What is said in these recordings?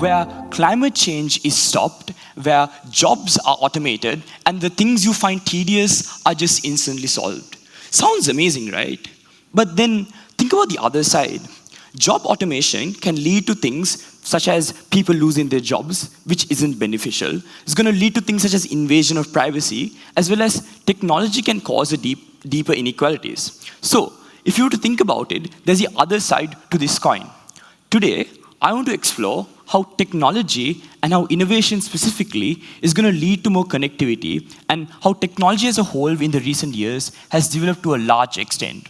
where climate change is stopped, where jobs are automated, and the things you find tedious are just instantly solved. Sounds amazing, right? But then think about the other side. Job automation can lead to things such as people losing their jobs, which isn't beneficial. It's going to lead to things such as invasion of privacy, as well as technology can cause deeper inequalities. So, if you were to think about it, there's the other side to this coin. Today, I want to explore how technology and how innovation specifically is going to lead to more connectivity, and how technology as a whole in the recent years has developed to a large extent.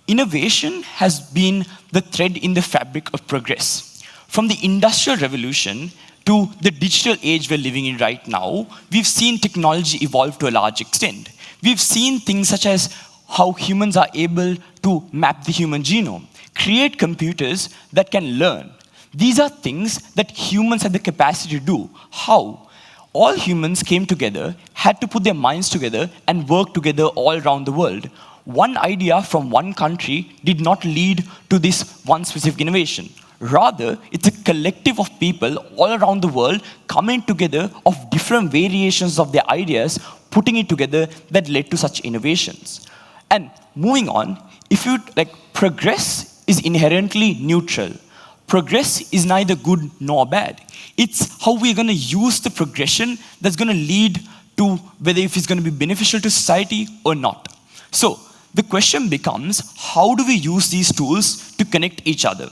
Innovation has been the thread in the fabric of progress. From the Industrial Revolution to the digital age we're living in right now, we've seen technology evolve to a large extent. We've seen things such as how humans are able to map the human genome, create computers that can learn. These are things that humans had the capacity to do. How? All humans came together, had to put their minds together, and work together all around the world. One idea from one country did not lead to this one specific innovation. Rather, it's a collective of people all around the world coming together of different variations of their ideas, putting it together that led to such innovations. And moving on, progress is inherently neutral. Progress is neither good nor bad. It's how we're going to use the progression that's going to lead to whether if it's going to be beneficial to society or not. So, the question becomes, how do we use these tools to connect each other?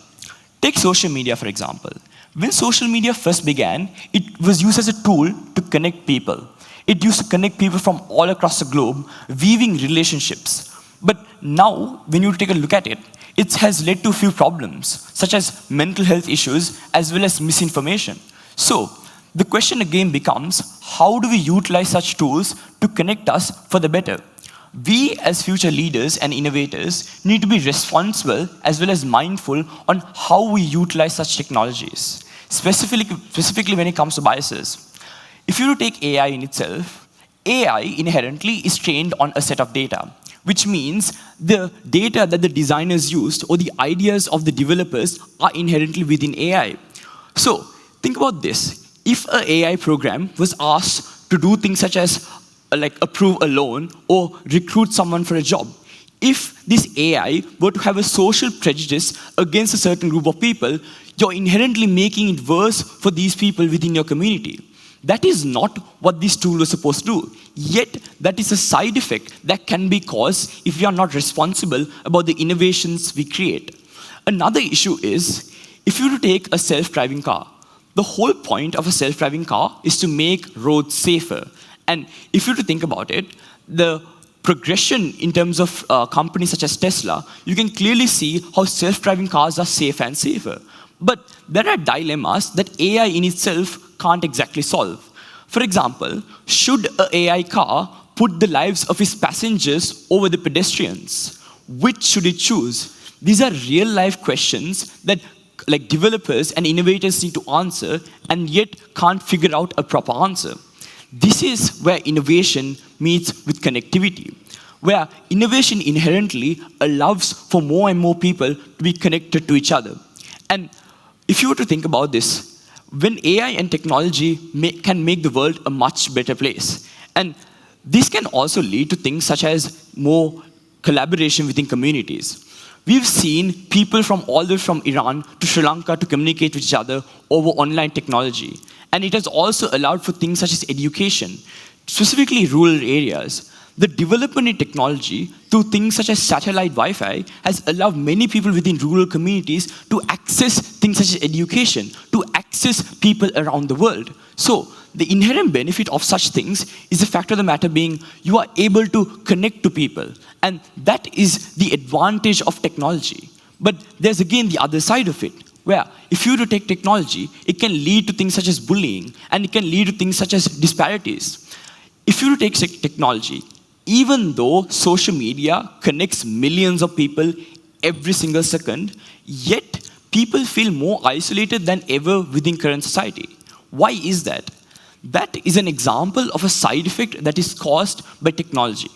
Take social media, for example. When social media first began, it was used as a tool to connect people. It used to connect people from all across the globe, weaving relationships. But now, when you take a look at it, it has led to a few problems, such as mental health issues, as well as misinformation. So, the question again becomes, how do we utilize such tools to connect us for the better? We, as future leaders and innovators, need to be responsible as well as mindful on how we utilize such technologies, specifically when it comes to biases. If you take AI in itself, AI inherently is trained on a set of data, which means the data that the designers used or the ideas of the developers are inherently within AI. So, think about this. If an AI program was asked to do things such as approve a loan or recruit someone for a job, if this AI were to have a social prejudice against a certain group of people, you're inherently making it worse for these people within your community. That is not what this tool was supposed to do. Yet, that is a side effect that can be caused if we are not responsible about the innovations we create. Another issue is, if you were to take a self-driving car, the whole point of a self-driving car is to make roads safer. And if you were to think about it, the progression in terms of companies such as Tesla, you can clearly see how self-driving cars are safer and safer. But there are dilemmas that AI in itself can't exactly solve. For example, should an AI car put the lives of its passengers over the pedestrians? Which should it choose? These are real-life questions that developers and innovators need to answer and yet can't figure out a proper answer. This is where innovation meets with connectivity, where innovation inherently allows for more and more people to be connected to each other. And if you were to think about this, when AI and technology can make the world a much better place, and this can also lead to things such as more collaboration within communities. We've seen people from all the way from Iran to Sri Lanka to communicate with each other over online technology. And it has also allowed for things such as education, specifically rural areas. The development in technology through things such as satellite Wi-Fi has allowed many people within rural communities to access things such as education, to access people around the world. So, the inherent benefit of such things is the fact of the matter being you are able to connect to people. And that is the advantage of technology. But there's again the other side of it, where if you were to take technology, it can lead to things such as bullying, and it can lead to things such as disparities. If you were to take technology, even though social media connects millions of people every single second, yet people feel more isolated than ever within current society. Why is that? That is an example of a side effect that is caused by technology.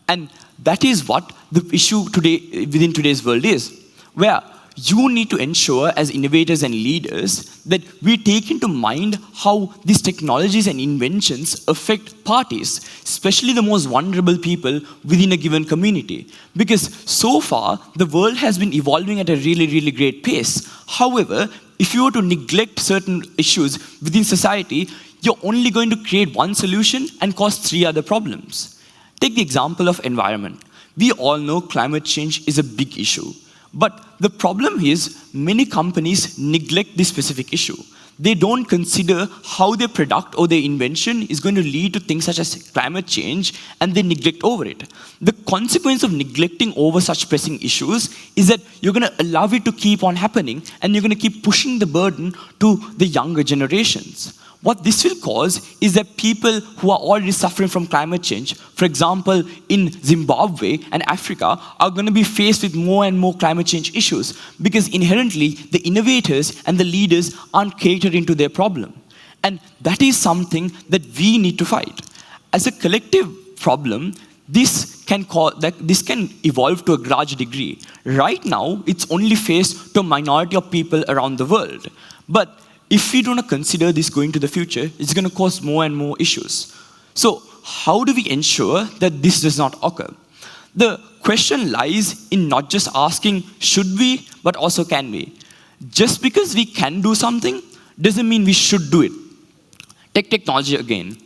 And that is what the issue today within today's world is, where you need to ensure as innovators and leaders that we take into mind how these technologies and inventions affect parties, especially the most vulnerable people within a given community. Because so far, the world has been evolving at a really, really great pace. However, if you were to neglect certain issues within society, you're only going to create one solution and cause three other problems. Take the example of environment. We all know climate change is a big issue. But the problem is many companies neglect this specific issue. They don't consider how their product or their invention is going to lead to things such as climate change, and they neglect over it. The consequence of neglecting over such pressing issues is that you're going to allow it to keep on happening, and you're going to keep pushing the burden to the younger generations. What this will cause is that people who are already suffering from climate change, for example, in Zimbabwe and Africa, are going to be faced with more and more climate change issues because inherently the innovators and the leaders aren't catering to their problem. And that is something that we need to fight. As a collective problem, this can evolve to a large degree. Right now, it's only faced to a minority of people around the world. But if we don't consider this going to the future, it's going to cause more and more issues. So how do we ensure that this does not occur? The question lies in not just asking should we, but also can we. Just because we can do something doesn't mean we should do it. Take technology again.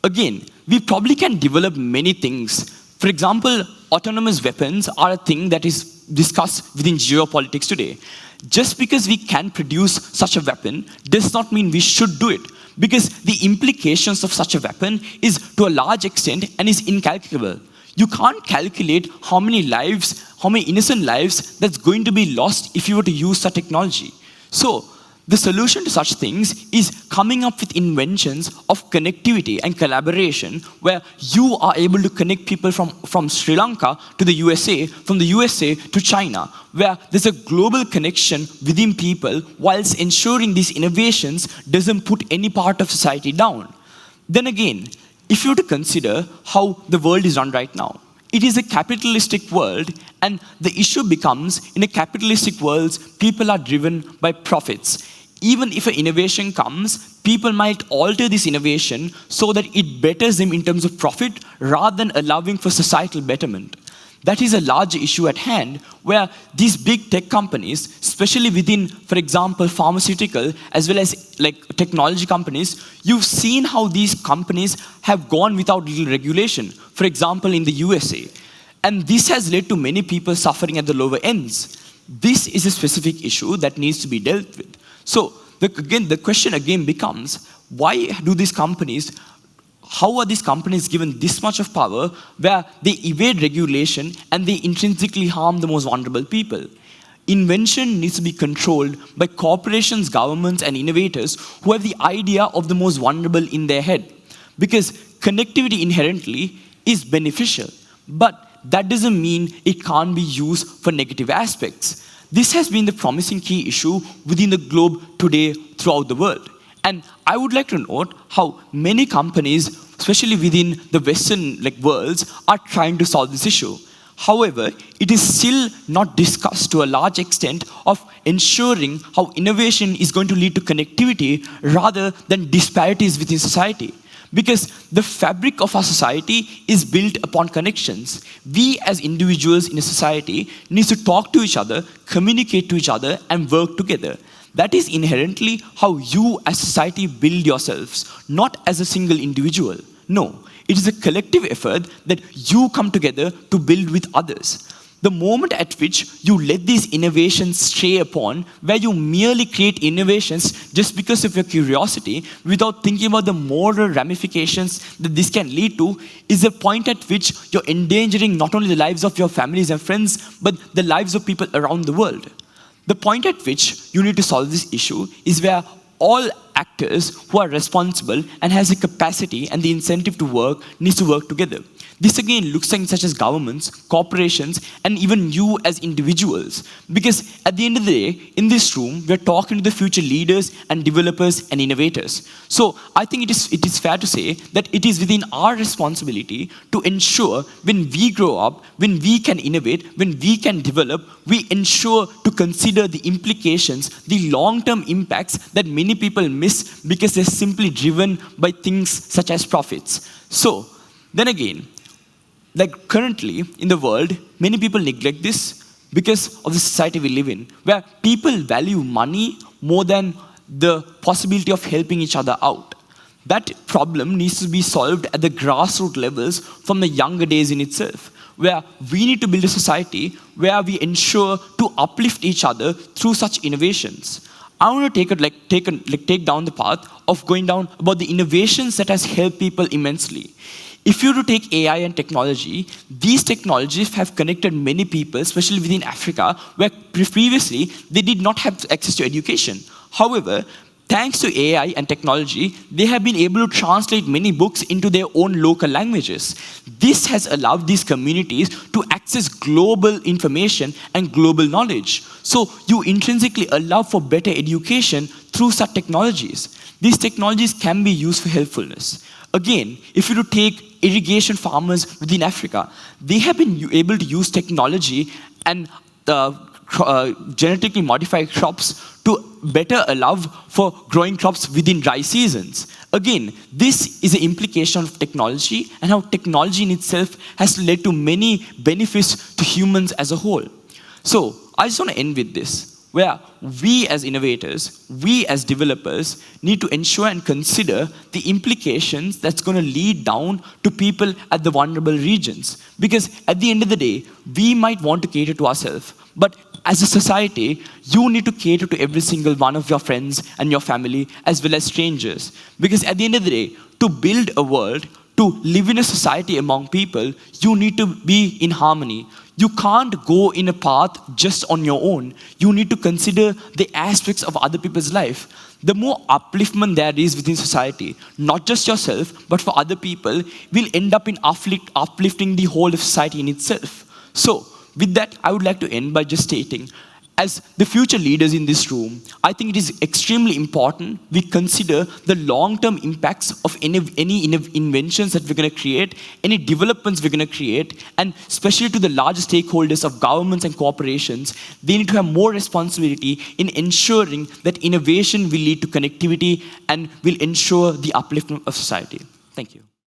Again, we probably can develop many things. For example, autonomous weapons are a thing that is discussed within geopolitics today. Just because we can produce such a weapon does not mean we should do it, because the implications of such a weapon is to a large extent and is incalculable. You can't calculate how many innocent lives that's going to be lost if you were to use such technology. So the solution to such things is coming up with inventions of connectivity and collaboration where you are able to connect people from Sri Lanka to the USA, from the USA to China, where there's a global connection within people whilst ensuring these innovations doesn't put any part of society down. Then again, if you were to consider how the world is run right now, it is a capitalistic world, and the issue becomes, in a capitalistic world, people are driven by profits. Even if an innovation comes, people might alter this innovation so that it betters them in terms of profit rather than allowing for societal betterment. That is a large issue at hand where these big tech companies, especially within, for example, pharmaceutical as well as technology companies, you've seen how these companies have gone without legal regulation. For example, in the USA. And this has led to many people suffering at the lower ends. This is a specific issue that needs to be dealt with. So the question again becomes, why do these companies, how are these companies given this much of power where they evade regulation and they intrinsically harm the most vulnerable people? Invention needs to be controlled by corporations, governments, and innovators who have the idea of the most vulnerable in their head. Because connectivity inherently is beneficial, but that doesn't mean it can't be used for negative aspects. This has been the promising key issue within the globe today throughout the world. And I would like to note how many companies, especially within the Western worlds, are trying to solve this issue. However, it is still not discussed to a large extent of ensuring how innovation is going to lead to connectivity rather than disparities within society. Because the fabric of our society is built upon connections. We as individuals in a society need to talk to each other, communicate to each other, and work together. That is inherently how you as society build yourselves, not as a single individual. No, it is a collective effort that you come together to build with others. The moment at which you let these innovations stray upon, where you merely create innovations just because of your curiosity, without thinking about the moral ramifications that this can lead to, is the point at which you're endangering not only the lives of your families and friends, but the lives of people around the world. The point at which you need to solve this issue is where all actors who are responsible and has the capacity and the incentive to work needs to work together. This again looks like such as governments, corporations, and even you as individuals. Because at the end of the day, in this room, we're talking to the future leaders and developers and innovators. So I think it is fair to say that it is within our responsibility to ensure when we grow up, when we can innovate, when we can develop, we ensure to consider the implications, the long-term impacts that many people miss because they're simply driven by things such as profits. So, then again, like currently in the world, many people neglect this because of the society we live in, where people value money more than the possibility of helping each other out. That problem needs to be solved at the grassroots levels from the younger days in itself, where we need to build a society where we ensure to uplift each other through such innovations. I want to take down the path of going down about the innovations that has helped people immensely. If you were to take AI and technology, these technologies have connected many people, especially within Africa, where previously they did not have access to education. However, thanks to AI and technology, they have been able to translate many books into their own local languages. This has allowed these communities to access global information and global knowledge. So you intrinsically allow for better education through such technologies. These technologies can be used for helpfulness. Again, if you take irrigation farmers within Africa, they have been able to use technology and genetically modify crops to better allow for growing crops within dry seasons. Again, this is an implication of technology and how technology in itself has led to many benefits to humans as a whole. So, I just want to end with this, where we as innovators, we as developers need to ensure and consider the implications that's going to lead down to people at the vulnerable regions. Because at the end of the day, we might want to cater to ourselves, but as a society, you need to cater to every single one of your friends and your family as well as strangers. Because at the end of the day, to build a world, to live in a society among people, you need to be in harmony. You can't go in a path just on your own. You need to consider the aspects of other people's life. The more upliftment there is within society, not just yourself, but for other people, will end up in uplifting the whole of society in itself. So, with that, I would like to end by just stating, as the future leaders in this room, I think it is extremely important we consider the long-term impacts of any inventions that we're going to create, any developments we're going to create, and especially to the large stakeholders of governments and corporations, they need to have more responsibility in ensuring that innovation will lead to connectivity and will ensure the upliftment of society. Thank you.